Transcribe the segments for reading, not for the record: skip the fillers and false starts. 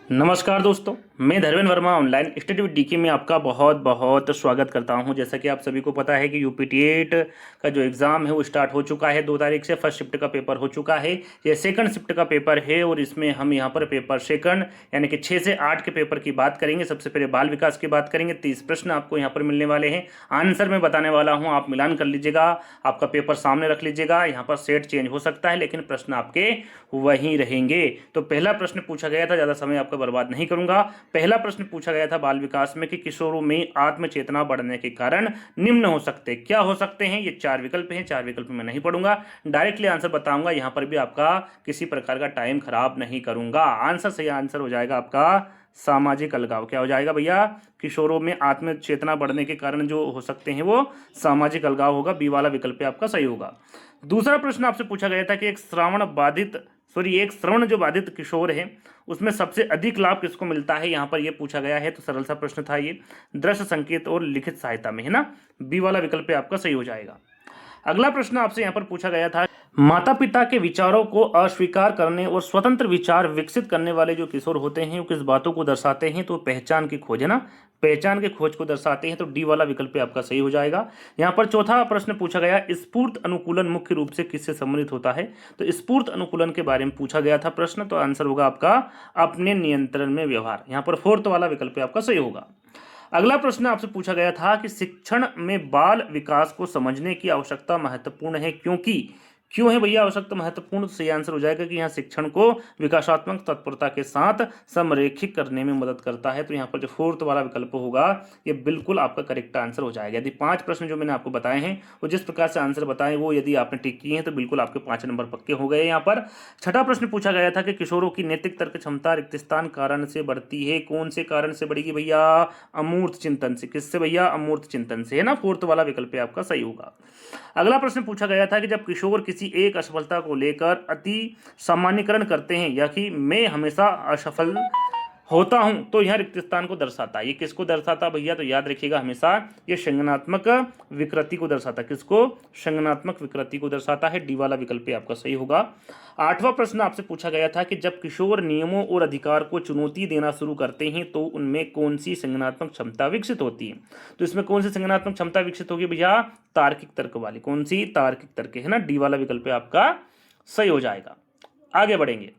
नमस्कार दोस्तों, मैं Dharmendra Verma online study with DK में आपका बहुत बहुत स्वागत करता हूं। जैसा कि आप सभी को पता है कि यूपीटी 8 का जो एग्ज़ाम है वो स्टार्ट हो चुका है 2 तारीख से। फर्स्ट शिफ्ट का पेपर हो चुका है, ये सेकंड शिफ्ट का पेपर है और इसमें हम यहां पर पेपर सेकंड यानी कि 6 से 8 के पेपर की बात करेंगे। सबसे पहले बाल विकास की बात करेंगे। 30 प्रश्न आपको यहाँ पर मिलने वाले हैं, आंसर मैं बताने वाला हूँ, आप मिलान कर लीजिएगा, आपका पेपर सामने रख लीजिएगा। यहाँ पर सेट चेंज हो सकता है लेकिन प्रश्न आपके वहीं रहेंगे। तो पहला प्रश्न पूछा गया था, ज़्यादा समय आपका बर्बाद नहीं करूंगा। पहला प्रश्न पूछा गया था बाल विकास में कि किशोरों में आत्म चेतना बढ़ने के कारण निम्न हो सकते क्या हो सकते हैं। ये 4 विकल्प हैं, 4 विकल्प मैं नहीं पढ़ूंगा, डायरेक्टली आंसर बताऊंगा। यहां पर भी आपका किसी प्रकार का टाइम खराब नहीं करूंगा। आंसर सही आंसर हो जाएगा आपका सामाजिक अलगाव। क्या हो जाएगा भैया? किशोरों में आत्म चेतना बढ़ने के कारण जो हो सकते हैं वो सामाजिक अलगाव होगा। बी वाला विकल्प आपका सही होगा। दूसरा प्रश्न आपसे पूछा गया था कि एक श्रवण जो बाधित किशोर है उसमें सबसे अधिक लाभ किसको मिलता है, यहां पर यह पूछा गया है। तो सरल सा प्रश्न था ये, दृश्य संकेत और लिखित सहायता में, है ना। बी वाला विकल्प आपका सही हो जाएगा। अगला प्रश्न आपसे यहां पर पूछा गया था, माता पिता के विचारों को अस्वीकार करने और स्वतंत्र विचार विकसित करने वाले जो किशोर होते हैं वो किस बातों को दर्शाते हैं। तो पहचान की खोज, है ना, पहचान की खोज को दर्शाते हैं। तो डी वाला विकल्प आपका सही हो जाएगा। यहां पर चौथा प्रश्न पूछा गया, स्फूर्त अनुकूलन मुख्य रूप से किससे संबंधित होता है। तो स्फूर्त अनुकूलन के बारे में पूछा गया था प्रश्न, तो आंसर होगा आपका अपने नियंत्रण में व्यवहार। यहां पर फोर्थ वाला विकल्प आपका सही होगा। अगला प्रश्न आपसे पूछा गया था कि शिक्षण में बाल विकास को समझने की आवश्यकता महत्वपूर्ण है, क्यों है भैया आवश्यकता महत्वपूर्ण। तो सही आंसर हो जाएगा कि यहाँ शिक्षण को विकासात्मक तत्परता के साथ समरेखित करने में मदद करता है। तो यहाँ पर जो फोर्थ वाला विकल्प होगा ये बिल्कुल आपका करेक्ट आंसर हो जाएगा। यदि 5 प्रश्न जो मैंने आपको बताए हैं वो जिस प्रकार से आंसर बताए वो यदि आपने टिक किए हैं तो बिल्कुल आपके 5 नंबर पक्के हो गए। यहाँ पर छठा प्रश्न पूछा गया था कि किशोरों की नैतिक तर्क क्षमता रिक्त स्थान कारण से बढ़ती है, कौन से कारण से बढ़ेगी भैया? अमूर्त चिंतन से। किससे भैया? अमूर्त चिंतन से, है ना। फोर्थ वाला विकल्प आपका सही होगा। अगला प्रश्न पूछा गया था कि जब किशोर किसी एक असफलता को लेकर अति सामान्यकरण करते हैं या कि मैं हमेशा असफल होता हूं तो यह रिक्त स्थान को दर्शाता है। ये किसको दर्शाता भैया? तो याद रखिएगा हमेशा ये संज्ञानात्मक विकृति को दर्शाता है। किसको? संज्ञानात्मक विकृति को दर्शाता है। डी वाला विकल्प आपका सही होगा। आठवां प्रश्न आपसे पूछा गया था कि जब किशोर नियमों और अधिकार को चुनौती देना शुरू करते हैं तो उनमें कौन सी संज्ञानात्मक क्षमता विकसित होती है। तो इसमें कौन सी संज्ञानात्मक क्षमता विकसित होगी भैया? तार्किक तर्क वाली। कौन सी? तार्किक तर्क, है ना। डी वाला विकल्प आपका सही हो जाएगा। आगे बढ़ेंगे।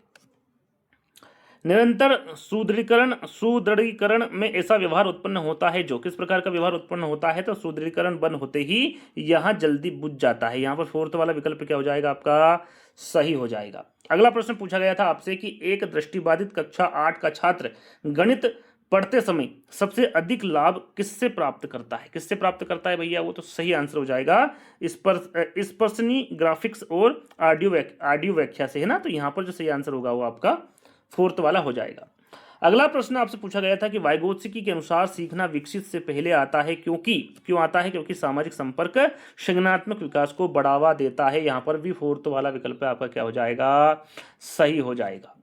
निरंतर सुदृढ़ीकरण में ऐसा व्यवहार उत्पन्न होता है जो किस प्रकार का व्यवहार उत्पन्न होता है। तो सुदृढ़ीकरण बंद होते ही यहां जल्दी बुझ जाता है। यहां पर फोर्थ वाला विकल्प क्या हो जाएगा? आपका सही हो जाएगा। अगला प्रश्न पूछा गया था आपसे कि एक दृष्टिबाधित कक्षा 8 का छात्र गणित पढ़ते समय सबसे अधिक लाभ किससे प्राप्त करता है? किससे प्राप्त करता है भैया? वो तो सही आंसर हो जाएगा स्पर्शनी ग्राफिक्स और ऑडियो व्याख्या से, है ना। तो यहां पर जो सही आंसर होगा वो आपका फोर्थ वाला हो जाएगा। अगला प्रश्न आपसे पूछा गया था कि वाइगोत्स्की के अनुसार सीखना विकसित से पहले आता है, क्यों आता है? क्योंकि सामाजिक संपर्क संज्ञानात्मक विकास को बढ़ावा देता है। यहां पर भी फोर्थ वाला विकल्प आपका क्या हो जाएगा? सही हो जाएगा।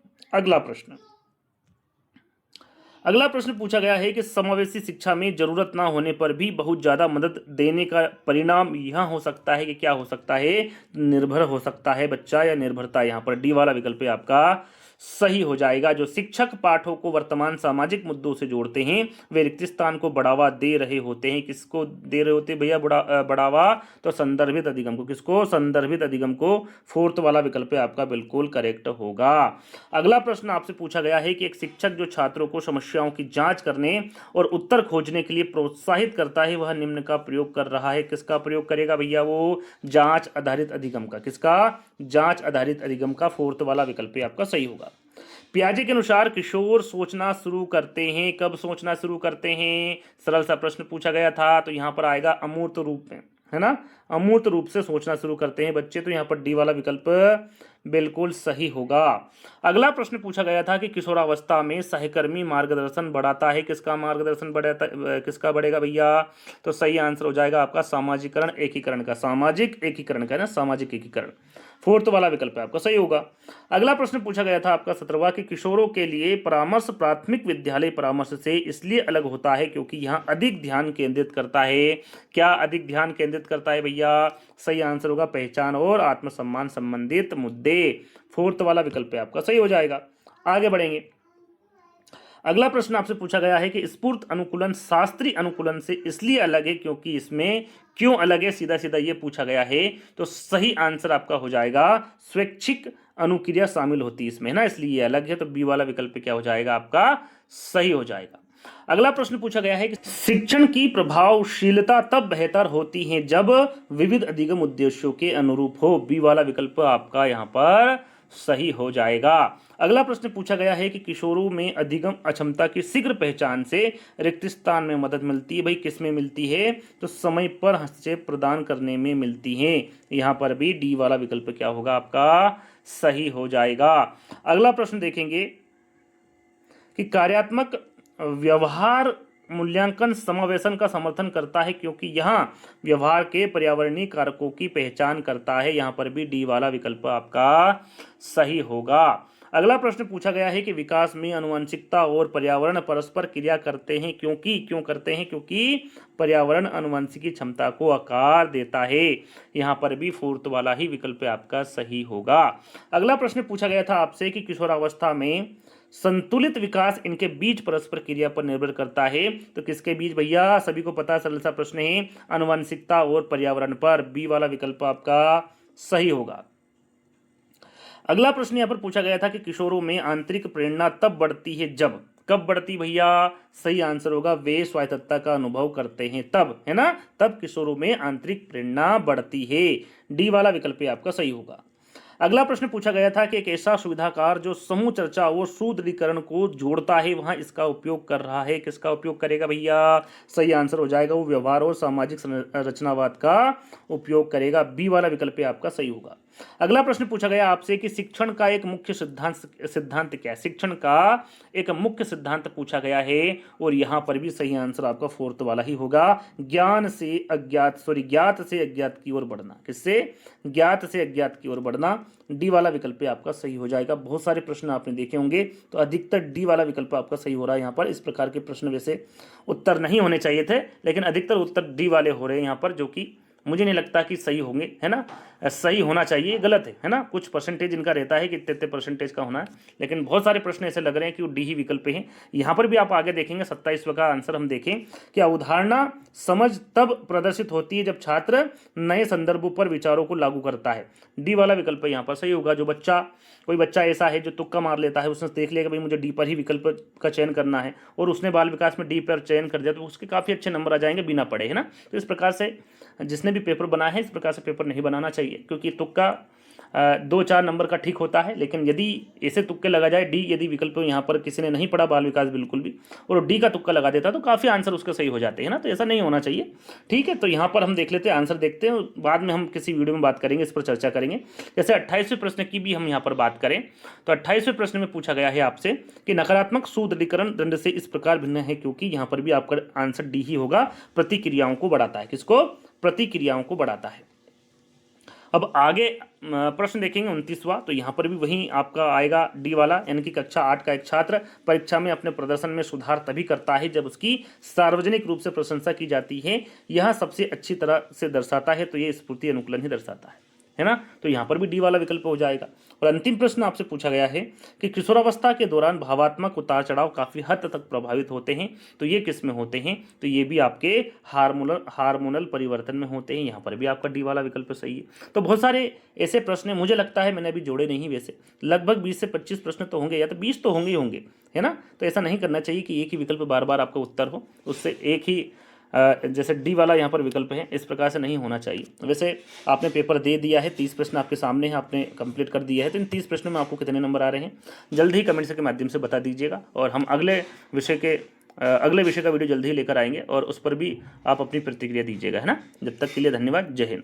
अगला प्रश्न पूछा गया है कि समावेशी शिक्षा में जरूरत ना होने पर भी बहुत ज्यादा मदद देने का परिणाम यह हो सकता है कि क्या हो सकता है? निर्भर हो सकता है बच्चा, या निर्भरता। यहां पर डी वाला विकल्प आपका सही हो जाएगा। जो शिक्षक पाठों को वर्तमान सामाजिक मुद्दों से जोड़ते हैं वे रिक्त स्थान को बढ़ावा दे रहे होते हैं। किसको दे रहे होते हैं भैया बढ़ावा? तो संदर्भित अधिगम को। किसको? संदर्भित अधिगम को। फोर्थ वाला विकल्प आपका बिल्कुल करेक्ट होगा। अगला प्रश्न आपसे पूछा गया है कि एक शिक्षक जो छात्रों को समस्याओं की जांच करने और उत्तर खोजने के लिए प्रोत्साहित करता है वह निम्न का प्रयोग कर रहा है। किसका प्रयोग करेगा भैया? वो जांच आधारित अधिगम का। किसका? जांच आधारित अधिगम का। फोर्थ वाला विकल्प आपका सही होगा। पियाजे के अनुसार किशोर सोचना शुरू करते हैं, कब सोचना शुरू करते हैं? सरल सा प्रश्न पूछा गया था, तो यहां पर आएगा अमूर्त रूप में, है ना। अमूर्त रूप से सोचना शुरू करते हैं बच्चे। तो यहां पर डी वाला विकल्प बिल्कुल सही होगा। अगला प्रश्न पूछा गया था कि किशोरावस्था में सहकर्मी मार्गदर्शन बढ़ाता है। किसका मार्गदर्शन बढ़ाता? किसका बढ़ेगा भैया? तो सही आंसर हो जाएगा आपका सामाजिकरण एकीकरण का। सामाजिक एकीकरण का ना, सामाजिक एकीकरण। फोर्थ वाला विकल्प आपका सही होगा। अगला प्रश्न पूछा गया था आपका 17वां कि किशोरों के लिए परामर्श प्राथमिक विद्यालय परामर्श से इसलिए अलग होता है क्योंकि यहाँ अधिक ध्यान केंद्रित करता है। क्या अधिक ध्यान केंद्रित करता है भैया? सही आंसर होगा पहचान और आत्मसम्मान संबंधित मुद्दे। फोर्थ वाला विकल्प आपका सही हो जाएगा। आगे बढ़ेंगे। अगला प्रश्न आपसे पूछा गया है कि स्फूर्त अनुकूलन शास्त्रीय अनुकूलन से इसलिए अलग है क्योंकि इसमें क्यों अलग है, सीधा सीधा ये पूछा गया है। तो सही आंसर आपका हो जाएगा स्वैच्छिक अनुक्रिया शामिल होती है इसमें, है ना, इसलिए ये अलग है। तो बी वाला विकल्प क्या हो जाएगा आपका सही हो जाएगा। अगला प्रश्न पूछा गया है कि शिक्षण की प्रभावशीलता तब बेहतर होती है जब विविध अधिगम उद्देश्यों के अनुरूप हो। बी वाला विकल्प आपका यहाँ पर सही हो जाएगा। अगला प्रश्न पूछा गया है कि किशोरों में अधिगम अक्षमता की शीघ्र पहचान से रिक्त स्थान में मदद मिलती है। भाई किस में मिलती है, तो समय पर हस्तक्षेप प्रदान करने में मिलती है। यहाँ पर भी डी वाला विकल्प क्या होगा आपका सही हो जाएगा। अगला प्रश्न देखेंगे कि कार्यात्मक व्यवहार मूल्यांकन समावेशन का समर्थन करता है क्योंकि यहाँ व्यवहार के पर्यावरणीय कारकों की पहचान करता है। यहाँ पर भी डी वाला विकल्प आपका सही होगा। अगला प्रश्न पूछा गया है कि विकास में आनुवंशिकता और पर्यावरण परस्पर क्रिया करते हैं क्यों करते हैं, क्योंकि पर्यावरण आनुवंशिकी क्षमता को आकार देता है। यहाँ पर भी फोर्थ वाला ही विकल्प आपका सही होगा। अगला प्रश्न पूछा गया था आपसे कि किशोरावस्था में संतुलित विकास इनके बीच परस्पर क्रिया पर निर्भर करता है। तो किसके बीच भैया, सभी को पता, सरल सा प्रश्न है, आनुवंशिकता और पर्यावरण पर। बी वाला विकल्प आपका सही होगा। अगला प्रश्न यहाँ पर पूछा गया था कि किशोरों में आंतरिक प्रेरणा तब बढ़ती है जब, कब बढ़ती भैया, सही आंसर होगा वे स्वायत्तता का अनुभव करते हैं तब, है ना, तब किशोरों में आंतरिक प्रेरणा बढ़ती है। डी वाला विकल्प आपका सही होगा। अगला प्रश्न पूछा गया था कि एक ऐसा सुविधाकार जो समूह चर्चा और सुदृढ़ीकरण को जोड़ता है वहां इसका उपयोग कर रहा है, किसका उपयोग करेगा भैया, सही आंसर हो जाएगा वो व्यवहार और सामाजिक रचनावाद का उपयोग करेगा। बी वाला विकल्प आपका सही होगा। अगला प्रश्न पूछा गया आपसे कि शिक्षण का एक मुख्य सिद्धांत क्या है। शिक्षण का एक मुख्य सिद्धांत पूछा गया है और यहाँ पर भी सही आंसर आपका फोर्थ वाला ही होगा। ज्ञात से अज्ञात की ओर बढ़ना। किससे, ज्ञात से अज्ञात की ओर बढ़ना। डी वाला विकल्प आपका सही हो जाएगा। बहुत सारे प्रश्न आपने देखे होंगे तो अधिकतर डी वाला विकल्प आपका सही हो रहा है। यहाँ पर इस प्रकार के प्रश्न वैसे उत्तर नहीं होने चाहिए थे, लेकिन अधिकतर उत्तर डी वाले हो रहे हैं यहाँ पर, जो कि मुझे नहीं लगता कि सही होंगे, है ना, सही होना चाहिए, गलत है ना। कुछ परसेंटेज इनका रहता है कि इतने परसेंटेज का होना है, लेकिन बहुत सारे प्रश्न ऐसे लग रहे हैं कि वो डी ही विकल्प हैं। यहाँ पर भी आप आगे देखेंगे 27वां का आंसर हम देखें कि अवधारणा समझ तब प्रदर्शित होती है जब छात्र नए संदर्भों पर विचारों को लागू करता है। डी वाला विकल्प यहाँ पर सही होगा। जो कोई बच्चा ऐसा है जो तुक्का मार लेता है, उसने देख लिया कि भाई मुझे डी पर ही विकल्प का चयन करना है और उसने बाल विकास में डी पर चयन कर दिया, तो उसके काफ़ी अच्छे नंबर आ जाएंगे बिना पढ़े, है ना। तो इस प्रकार से जिसने भी पेपर बनाया है इस प्रकार से पेपर नहीं बनाना चाहिए, क्योंकि तुक्का 2-4 नंबर का ठीक होता है, लेकिन यदि ऐसे तुक्के लगा जाए डी यदि विकल्प यहाँ पर किसी ने नहीं पढ़ा बाल विकास बिल्कुल भी और डी का तुक्का लगा देता तो काफ़ी आंसर उसके सही हो जाते हैं ना। तो ऐसा नहीं होना चाहिए, ठीक है। तो यहाँ पर हम देख लेते हैं, आंसर देखते हैं, बाद में हम किसी वीडियो में बात करेंगे, इस पर चर्चा करेंगे। जैसे 28वें प्रश्न की भी हम यहाँ पर बात करें तो 28वें प्रश्न में पूछा गया है आपसे कि नकारात्मक सुदृढ़ीकरण दंड से इस प्रकार भिन्न है, क्योंकि यहाँ पर भी आपका आंसर डी ही होगा। प्रतिक्रियाओं को बढ़ाता है, किसको, प्रतिक्रियाओं को बढ़ाता है। अब आगे प्रश्न देखेंगे 29वां, तो यहाँ पर भी वही आपका आएगा डी वाला, यानी कि कक्षा 8 का एक छात्र परीक्षा में अपने प्रदर्शन में सुधार तभी करता है जब उसकी सार्वजनिक रूप से प्रशंसा की जाती है। यह सबसे अच्छी तरह से दर्शाता है, तो ये स्फूर्ति अनुकूलन ही दर्शाता है ना। तो यहाँ पर भी डी वाला विकल्प हो जाएगा। और अंतिम प्रश्न आपसे पूछा गया है कि किशोरावस्था के दौरान भावात्मक उतार चढ़ाव काफ़ी हद तक प्रभावित होते हैं, तो ये किस में होते हैं, तो ये भी आपके हार्मोनल परिवर्तन में होते हैं। यहाँ पर भी आपका डी वाला विकल्प सही है। तो बहुत सारे ऐसे प्रश्न मुझे लगता है मैंने अभी जोड़े नहीं, वैसे लगभग 20 से 25 प्रश्न तो होंगे, या तो 20 तो होंगे ही होंगे, है ना। तो ऐसा नहीं करना चाहिए कि एक ही विकल्प बार बार आपका उत्तर हो, उससे एक ही जैसे डी वाला यहाँ पर विकल्प है, इस प्रकार से नहीं होना चाहिए। वैसे आपने पेपर दे दिया है, 30 प्रश्न आपके सामने हैं, आपने कंप्लीट कर दिया है, तो इन 30 प्रश्नों में आपको कितने नंबर आ रहे हैं जल्द ही कमेंट्स के माध्यम से बता दीजिएगा। और हम अगले विषय का वीडियो जल्द ही लेकर आएंगे और उस पर भी आप अपनी प्रतिक्रिया दीजिएगा, है ना। जब तक के लिए धन्यवाद, जय हिंद।